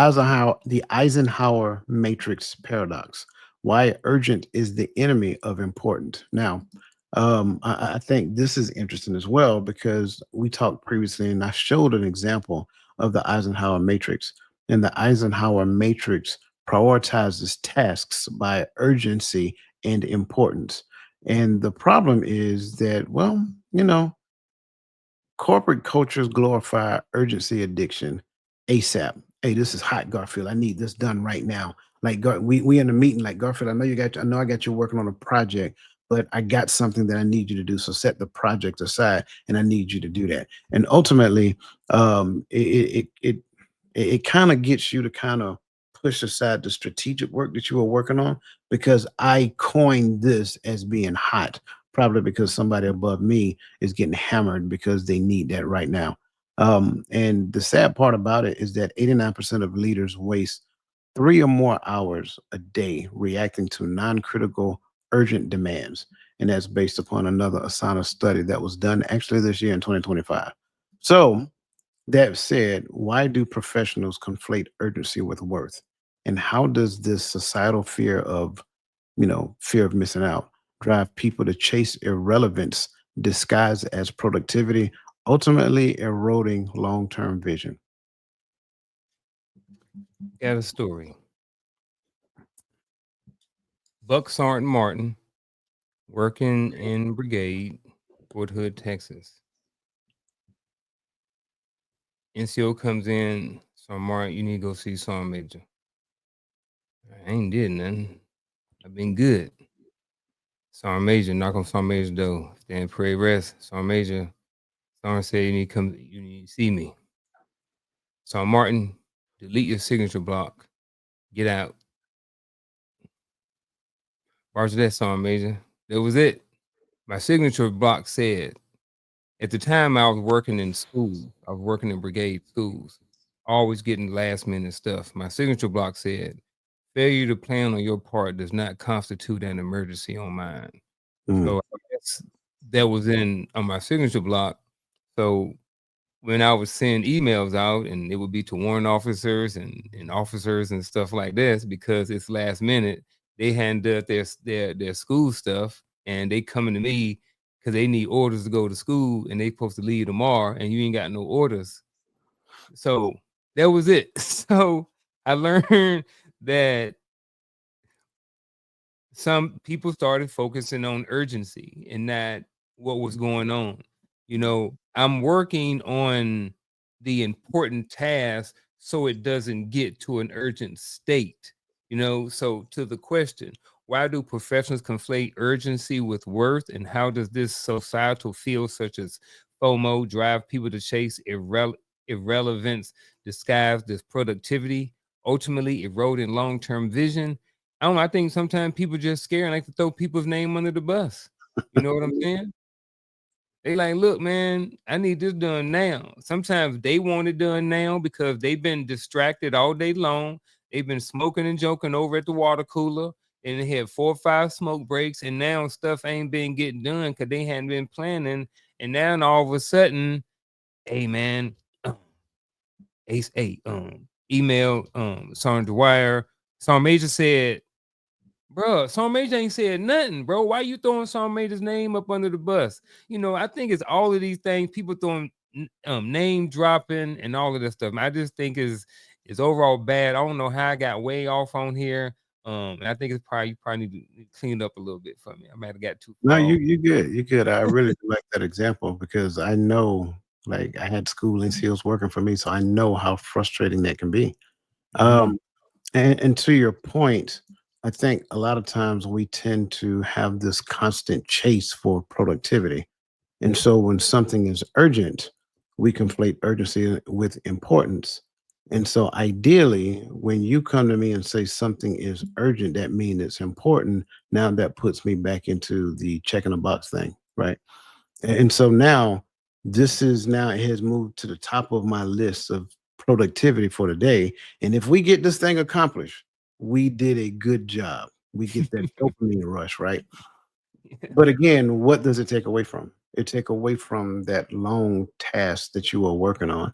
S1: Eisenhower matrix paradox. Why urgent is the enemy of important. Now, I think this is interesting as well because we talked previously and I showed an example of the Eisenhower matrix. And the Eisenhower matrix prioritizes tasks by urgency and importance. And the problem is that, well, corporate cultures glorify urgency addiction ASAP. Hey, this is hot, Garfield. I need this done right now. Like we in a meeting, like Garfield, I know I got you working on a project, but I got something that I need you to do. So set the project aside and I need you to do that. And ultimately, it kind of gets you to kind of push aside the strategic work that you were working on because I coined this as being hot, probably because somebody above me is getting hammered because they need that right now. And the sad part about it is that 89% of leaders waste 3 or more hours a day reacting to non-critical urgent demands. And that's based upon another Asana study that was done actually this year in 2025. So that said, why do professionals conflate urgency with worth? And how does this societal fear of missing out drive people to chase irrelevance disguised as productivity, ultimately eroding long-term vision?
S2: Got a story. Buck Sergeant Martin working in brigade, Fort Hood, Texas. NCO comes in, Sergeant Martin, you need to go see Sergeant Major. I ain't did nothing. I've been good. Sergeant Major, knock on Sergeant Major's door. Stand pray rest. Sergeant Major, Sergeant said you need to come, you need to see me. Sergeant Martin, delete your signature block. Get out. Roger that, Sergeant Major. That was it. My signature block said, at the time I was working in school, I was working in brigade schools, always getting last minute stuff. My signature block said, failure to plan on your part does not constitute an emergency on mine.
S1: Mm.
S2: So I guess that was in on my signature block. So when I would send emails out and it would be to warrant officers and officers and stuff like this, because it's last minute, they hadn't done their school stuff and they coming to me because they need orders to go to school and they supposed to leave tomorrow and you ain't got no orders. So that was it. So I learned that some people started focusing on urgency and not what was going on. You know, I'm working on the important task so it doesn't get to an urgent state. You know, so to the question, why do professionals conflate urgency with worth, and how does this societal feel such as FOMO drive people to chase irrelevance disguised as productivity, ultimately eroding long-term vision? I don't know, I think sometimes people just scared and like to throw people's name under the bus. You know what I'm saying? They like, look, man, I need this done now. Sometimes they want it done now because they've been distracted all day long. They've been smoking and joking over at the water cooler, and they had 4 or 5 smoke breaks, and now stuff ain't been getting done because they hadn't been planning. And now all of a sudden, hey man, Ace 8, email Sergeant Dwyer. Sergeant Major said, bro, Sergeant Major ain't said nothing, bro. Why you throwing Sergeant Major's name up under the bus? You know, I think it's all of these things, people throwing name dropping and all of this stuff. I just think is overall bad. I don't know how I got way off on here. And I think it's probably you probably need to clean it up a little bit for me. I might have got too
S1: No,
S2: far off.
S1: you good. You good. I really do like that example because I know, like, I had school NCOs working for me, so I know how frustrating that can be.
S2: Mhm.
S1: Um, and to your point, I think a lot of times we tend to have this constant chase for productivity. And so when something is urgent, we conflate urgency with importance. And so ideally, when you come to me and say something is urgent, that means it's important. Now that puts me back into the checking a box thing, right? And so now it has moved to the top of my list of productivity for the day. And if we get this thing accomplished, we did a good job. We get that dopamine rush, right? But again, what does it take away from? It take away from that long task that you are working on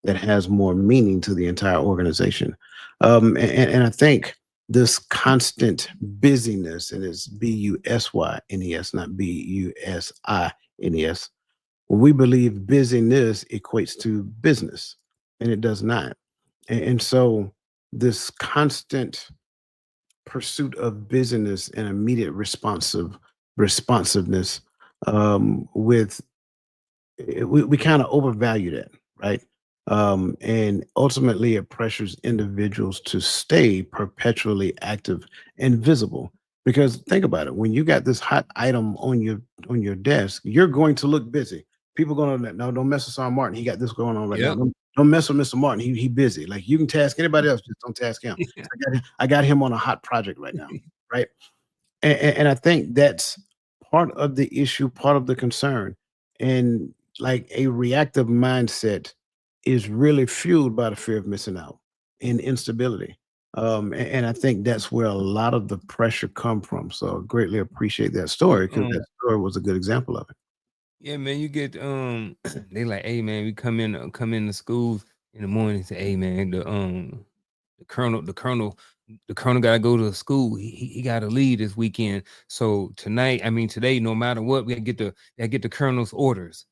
S1: that has more meaning to the entire organization. And I think this constant busyness, and it's BUSYNES, not BUSINES. We believe busyness equates to business, and it does not. And so this constant pursuit of business and immediate responsiveness with we kind of overvalue that, right? And ultimately, it pressures individuals to stay perpetually active and visible. Because think about it, when you got this hot item on your desk, you're going to look busy. People going to no, don't mess with Sean Martin. He got this going on right now.
S2: Yep.
S1: Don't mess with Mr. Martin. He busy. Like you can task anybody else, just don't task him. I got him on a hot project right now, right? And I think that's part of the issue, part of the concern. And like a reactive mindset is really fueled by the fear of missing out and instability. And I think that's where a lot of the pressure come from. So I greatly appreciate that story because that story was a good example of it.
S2: Yeah, man, you get they like, hey man, we come in the schools in the morning, say, hey man, the colonel, the colonel gotta go to school. He gotta leave this weekend. So tonight, I mean today, no matter what, we gotta get the colonel's orders.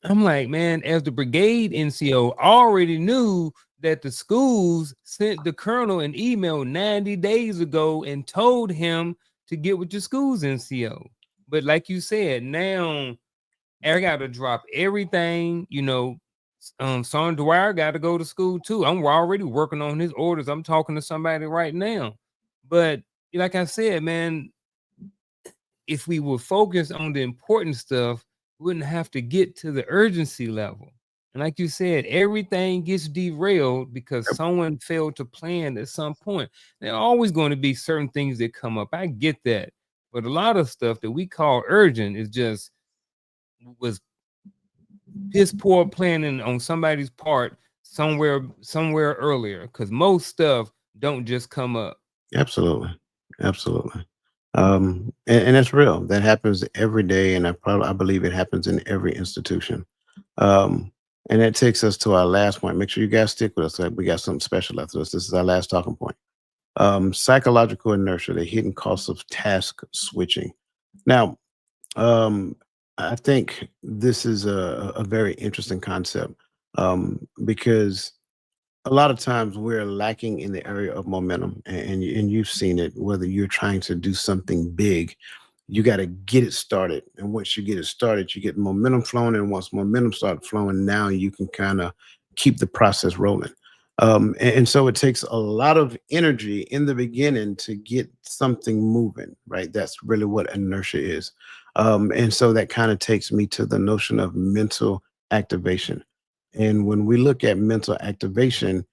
S2: I'm like, man, as the brigade NCO already knew that the schools sent the colonel an email 90 days ago and told him to get with the schools NCO. But like you said, now I got to drop everything. Son Dwyer got to go to school too. I'm already working on his orders. I'm talking to somebody right now. But like I said, man, if we were focused on the important stuff, we wouldn't have to get to the urgency level. And like you said, everything gets derailed because someone failed to plan at some point. There are always going to be certain things that come up. I get that. But a lot of stuff that we call urgent is just was piss poor planning on somebody's part somewhere earlier because most stuff don't just come up.
S1: Absolutely. Absolutely. And that's real. That happens every day. And I believe it happens in every institution. Um, and that takes us to our last point. Make sure you guys stick with us. We got something special after this. This is our last talking point. Psychological inertia, the hidden cost of task switching. Now, um, I think this is a very interesting concept because a lot of times we're lacking in the area of momentum, and you've seen it. Whether you're trying to do something big, you got to get it started, and once you get it started, you get momentum flowing, and once momentum starts flowing, now you can kind of keep the process rolling. And so it takes a lot of energy in the beginning to get something moving, right? That's really what inertia is. And so that kind of takes me to the notion of mental activation. And when we look at mental activation,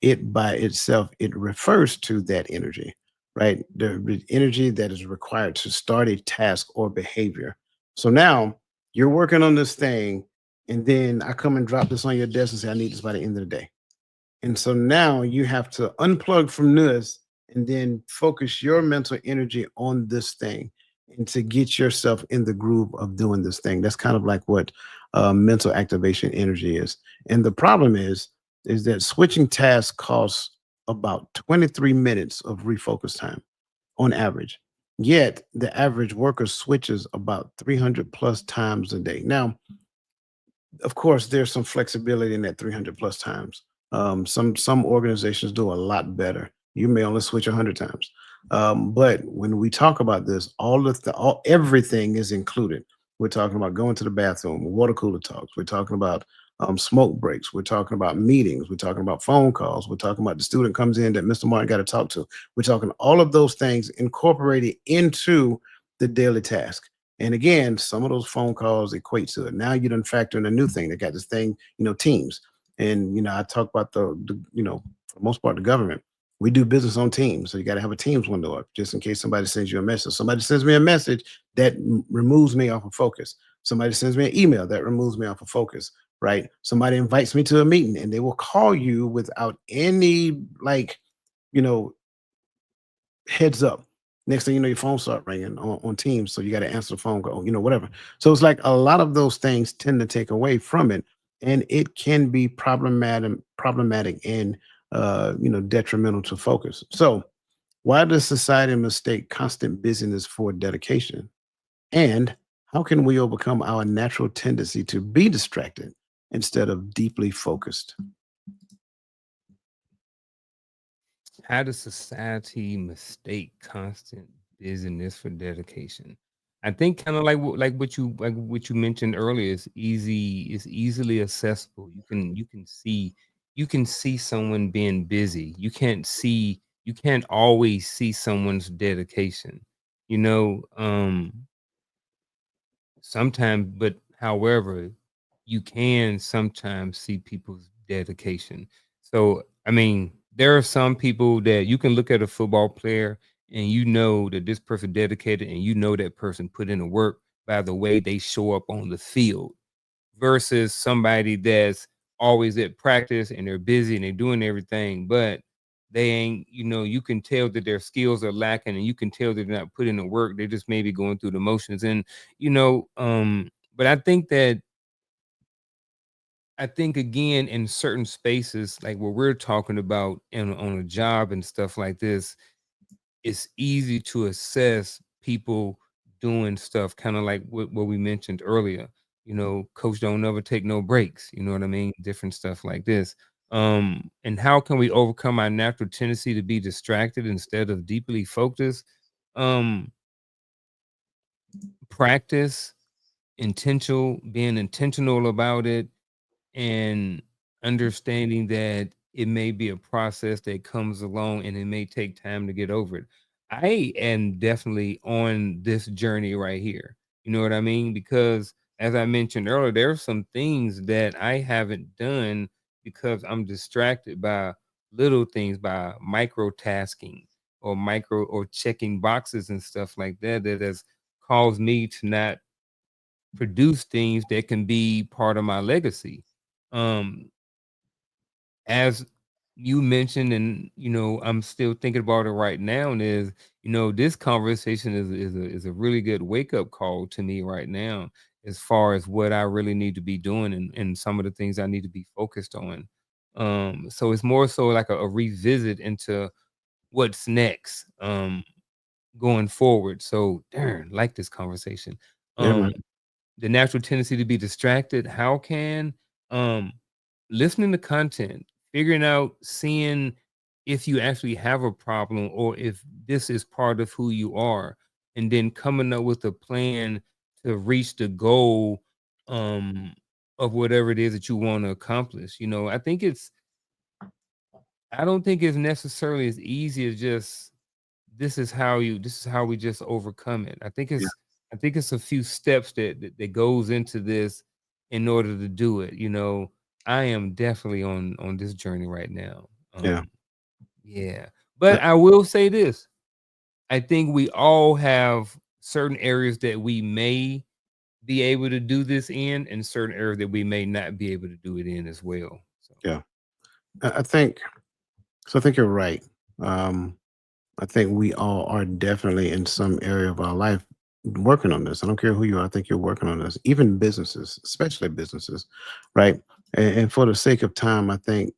S1: it by itself, it refers to that energy, right? The energy that is required to start a task or behavior. So now you're working on this thing, and then I come and drop this on your desk and say, I need this by the end of the day. And so now you have to unplug from this and then focus your mental energy on this thing and to get yourself in the groove of doing this thing. That's kind of like what mental activation energy is. And the problem is that switching tasks costs about 23 minutes of refocus time on average. Yet the average worker switches about 300 plus times a day. Now, of course, there's some flexibility in that 300 plus times. Some organizations do a lot better. You may only switch 100 times. But when we talk about this, everything is included. We're talking about going to the bathroom, water cooler talks. We're talking about smoke breaks. We're talking about meetings. We're talking about phone calls. We're talking about the student comes in that Mr. Martin got to talk to. We're talking all of those things incorporated into the daily task. And again, some of those phone calls equate to it. Now you done factor in a new thing. They got this thing, Teams. And I talk about for the most part, the government. We do business on Teams, so you got to have a Teams window up just in case somebody sends you a message. Somebody sends me a message that removes me off of focus. Somebody sends me an email that removes me off of focus. Right? Somebody invites me to a meeting, and they will call you without any you know heads up. Next thing you know, your phone start ringing on Teams, so you got to answer the phone call, whatever. So it's like a lot of those things tend to take away from it, and it can be problematic and detrimental to focus. So why does society mistake constant busyness for dedication? And how can we overcome our natural tendency to be distracted instead of deeply focused?
S2: How does society mistake constant busyness for dedication? I think kind of like what you mentioned earlier. It's easy. It's easily accessible. You can see someone being busy. You can't always see someone's dedication. You know, sometimes, but however, you can sometimes see people's dedication. So, I mean, there are some people that you can look at a football player and you know that this person dedicated and you know that person put in the work by the way they show up on the field versus somebody that's always at practice and they're busy and they're doing everything, but they ain't, you can tell that their skills are lacking and you can tell they're not putting the work. They're just maybe going through the motions. And, but I think again in certain spaces, like what we're talking about on a job and stuff like this, it's easy to assess people doing stuff kind of like what we mentioned earlier. Coach don't never take no breaks, you know what I mean? Different stuff like this. And how can we overcome our natural tendency to be distracted instead of deeply focused? um Practice being intentional about it, and understanding that it may be a process that comes along and it may take time to get over it. I am definitely on this journey right here. You know what I mean? Because as I mentioned earlier, there are some things that I haven't done because I'm distracted by little things, by micro tasking or checking boxes and stuff like that, that has caused me to not produce things that can be part of my legacy. Um, as you mentioned, and I'm still thinking about it right now, and this conversation is a really good wake up call to me right now, as far as what I really need to be doing and some of the things I need to be focused on. So it's more so like a revisit into what's next, going forward. So, darn, like this conversation.
S1: Yeah, man.
S2: Um, the natural tendency to be distracted. How can um listening to content, figuring out, seeing if you actually have a problem or if this is part of who you are, and then coming up with a plan to reach the goal um of whatever it is that you want to accomplish. I don't think it's necessarily as easy as just this is how we just overcome it.
S1: Yeah,
S2: I think it's a few steps that goes into this in order to do it. I am definitely on this journey right now.
S1: yeah.
S2: Yeah. But
S1: Uh,
S2: I will say this. I think we all have certain areas that we may be able to do this in and certain areas that we may not be able to do it in as well. So
S1: yeah. I think so. I think you're right. Um, I think we all are definitely in some area of our life working on this. I don't care who you are. I think you're working on this. Even businesses, especially businesses, right? And for the sake of time, I think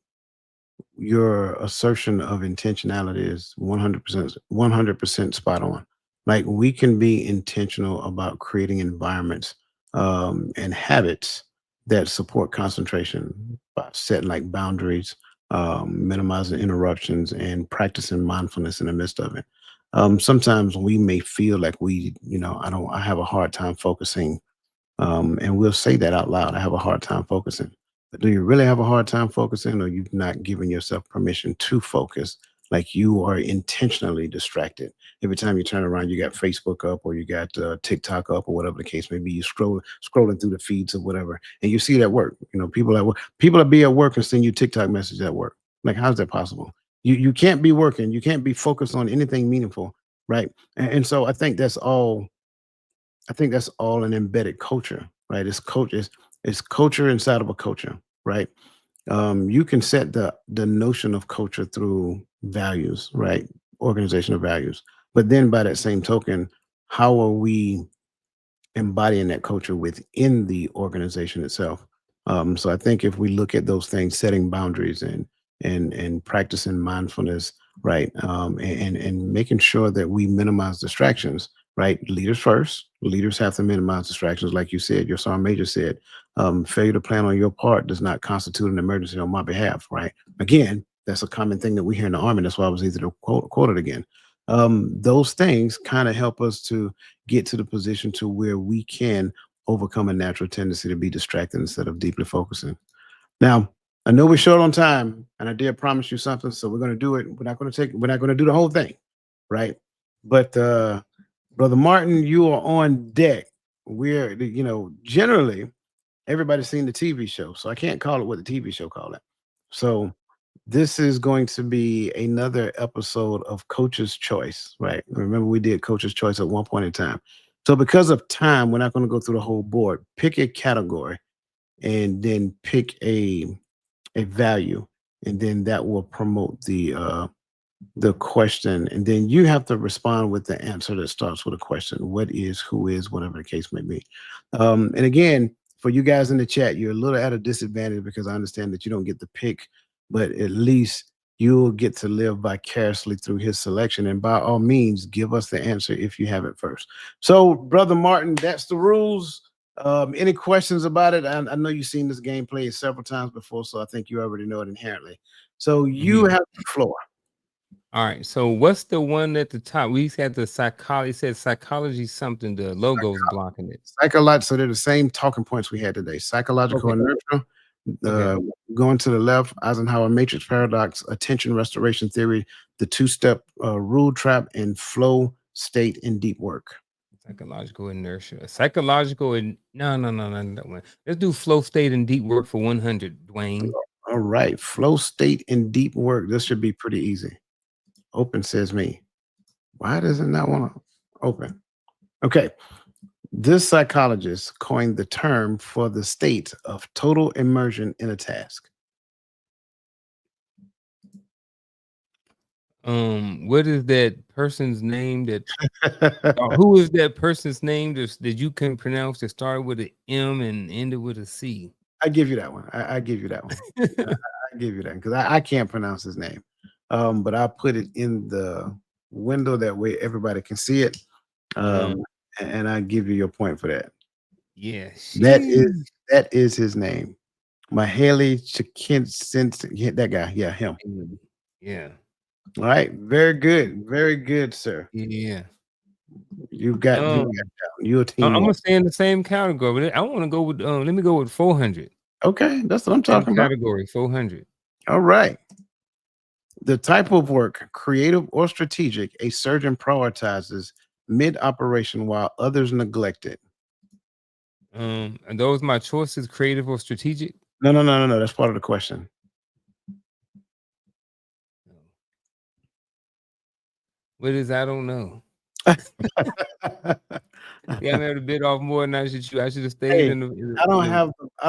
S1: your assertion of intentionality is 100% spot on. Like we can be intentional about creating environments and habits that support concentration by setting like boundaries, minimizing interruptions, and practicing mindfulness in the midst of it. Sometimes we may feel like I have a hard time focusing, and we'll say that out loud. I have a hard time focusing. But do you really have a hard time focusing, or you've not given yourself permission to focus? Like you are intentionally distracted. Every time you turn around, you got Facebook up, or you got TikTok up, or whatever the case may be. You scrolling through the feeds or whatever, and you see it at work. People at work, people that be at work and send you TikTok messages at work. Like, how's that possible? You can't be working. You can't be focused on anything meaningful, right? And so I think that's all an embedded culture, right? It's culture inside of a culture, right? You can set the notion of culture through values, right? Organizational values. But then by that same token, how are we embodying that culture within the organization itself? So I think if we look at those things, setting boundaries and practicing mindfulness, right, and making sure that we minimize distractions, right? Leaders first. Leaders have to minimize distractions, like you said. Your sergeant major said, failure to plan on your part does not constitute an emergency on my behalf, right? Again, that's a common thing that we hear in the army. That's why I was easy to quote it again. Those things kind of help us to get to the position to where we can overcome a natural tendency to be distracted instead of deeply focusing. Now, I know we're short on time, and I did promise you something, so we're going to do it. We're not going to do the whole thing, right? But Brother Martin, you are on deck. Generally everybody's seen the TV show, so I can't call it what the TV show called it. So this is going to be another episode of Coach's Choice, right? Remember, we did Coach's Choice at one point in time. So because of time, we're not going to go through the whole board. Pick a category and then pick a value, and then that will promote the question, and then you have to respond with the answer that starts with a question. What is, who is, whatever the case may be. And again, for you guys in the chat, you're a little at a disadvantage because I understand that you don't get the pick, but at least you'll get to live vicariously through his selection. And by all means, give us the answer if you have it first. So, Brother Martin, that's the rules. Any questions about it? I know you've seen this game played several times before, so I think you already know it inherently. So you have the floor.
S2: All right. So what's the one at the top? We had the psychology. Said psychology something. The logo's blocking it.
S1: Psychological. So they're the same talking points we had today. Psychological inertia. Going to the left, Eisenhower matrix paradox, attention restoration theory, the two-step rule trap, and flow state and deep work.
S2: Psychological inertia. Psychological and no. That one. Let's do flow state and deep work for 100, Dwayne.
S1: All right. Flow state and deep work. This should be pretty easy. Open says me. Why does it not want to open? Okay. This psychologist coined the term for the state of total immersion in a task.
S2: What is that person's name that who is that person's name that you can pronounce that started with an M and ended with a C?
S1: I give you that one. I give you that one. I give you that because I can't pronounce his name. But I put it in the window that way everybody can see it. And I give you your point for that.
S2: Yeah,
S1: that is his name. Mihaly Csikszentmihalyi, that guy. Yeah, him.
S2: Yeah.
S1: All right. Very good, sir.
S2: Yeah.
S1: You've got you're a team.
S2: I'm gonna stay in the same category, but I want to go with let me go with 400.
S1: Okay, that's what I'm talking about.
S2: Category 400.
S1: All right. The type of work, creative or strategic, a surgeon prioritizes mid-operation while others neglect it.
S2: And those my choices, creative or strategic?
S1: No. That's part of the question.
S2: What is? I don't know. Yeah, I'm able to bid off more than I should. I should have stayed in the.
S1: I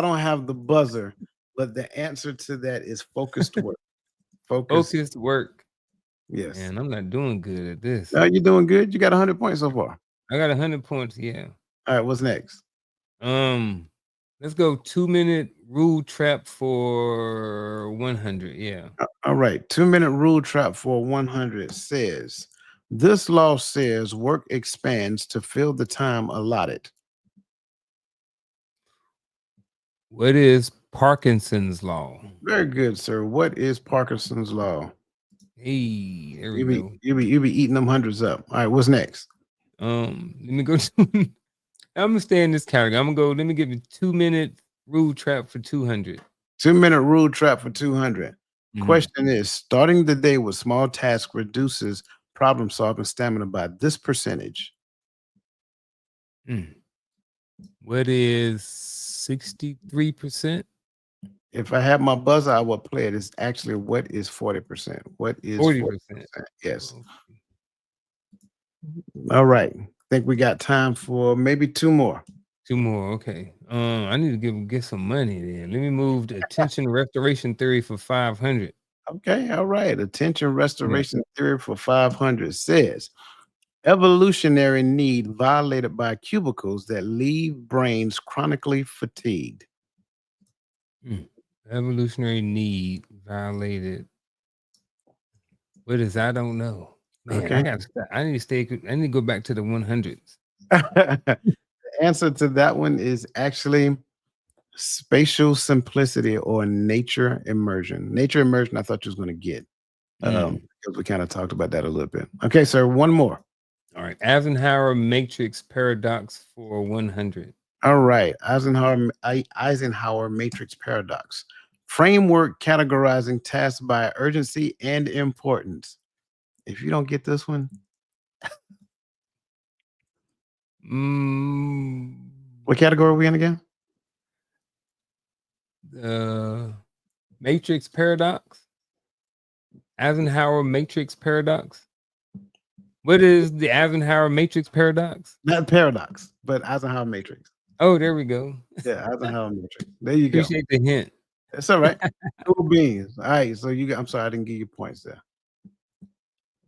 S1: don't have the buzzer, but the answer to that is focused work.
S2: Focused work.
S1: Yes.
S2: And I'm not doing good at this.
S1: No, you're doing good. You got 100 points so far.
S2: I got 100 points. Yeah.
S1: All right. What's next?
S2: Let's go 2-minute rule trap for 100. Yeah.
S1: All right. 2-minute rule trap for 100 says, this law says work expands to fill the time allotted.
S2: What is Parkinson's law?
S1: Very good, sir. What is Parkinson's law?
S2: Hey, there we go.
S1: You be eating them hundreds up. All right, what's next?
S2: Let me go. I'm gonna stay in this category. I'm gonna go. Let me give you 2-minute rule trap for 200.
S1: 2-minute rule trap for 200. Question is: starting the day with small tasks reduces problem solving stamina by this percentage.
S2: What is 63%?
S1: If I had my buzzer, I would play it. It's actually what is 40%? What is 40%? Yes. All right. I think we got time for maybe 2 more.
S2: 2 more. Okay. I need to get some money then. Let me move the attention restoration theory for 500.
S1: Okay. All right. Attention restoration theory for 500 says evolutionary need violated by cubicles that leave brains chronically fatigued.
S2: Evolutionary need violated. What is? I don't know. Man,
S1: okay.
S2: I need to go back to the 100s.
S1: The answer to that one is actually spatial simplicity or nature immersion. Nature immersion, I thought you was going to get because because we kind of talked about that a little bit. Okay, sir. One more.
S2: All right. Eisenhower matrix paradox for 100.
S1: All right. Eisenhower matrix paradox. Framework categorizing tasks by urgency and importance. If you don't get this one, what category are we in again?
S2: The matrix paradox. Eisenhower matrix paradox. What is the Eisenhower matrix paradox?
S1: Not paradox, but Eisenhower matrix.
S2: Oh, there we go.
S1: Yeah, Eisenhower matrix. There you go.
S2: Appreciate the hint.
S1: That's all right. Cool beans. All right. So you got, I'm sorry, I didn't give you points there.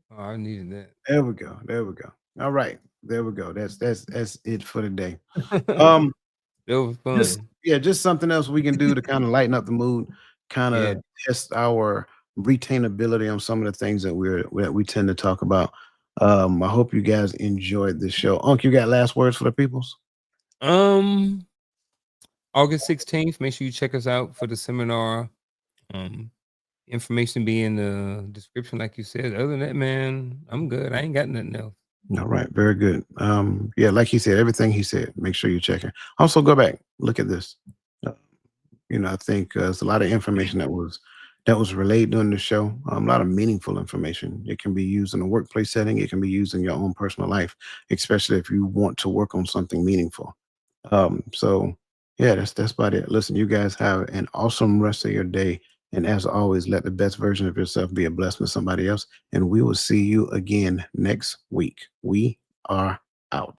S2: Oh, I needed that.
S1: There we go. There we go. All right. There we go. That's it for today.
S2: That was fun.
S1: Just something else we can do to kind of lighten up the mood, kind of test our retainability on some of the things that we tend to talk about. I hope you guys enjoyed this show. Unc, you got last words for the peoples?
S2: August 16th, make sure you check us out for the seminar. Information be in the description, like you said. Other than that, man, I'm good. I ain't got nothing else.
S1: All right, very good. Like he said, everything he said, make sure you check it. Also, go back, look at this. I think there's a lot of information that was relayed during the show. A lot of meaningful information. It can be used in a workplace setting. It can be used in your own personal life, especially if you want to work on something meaningful. That's about it. Listen, you guys have an awesome rest of your day. And as always, let the best version of yourself be a blessing to somebody else. And we will see you again next week. We are out.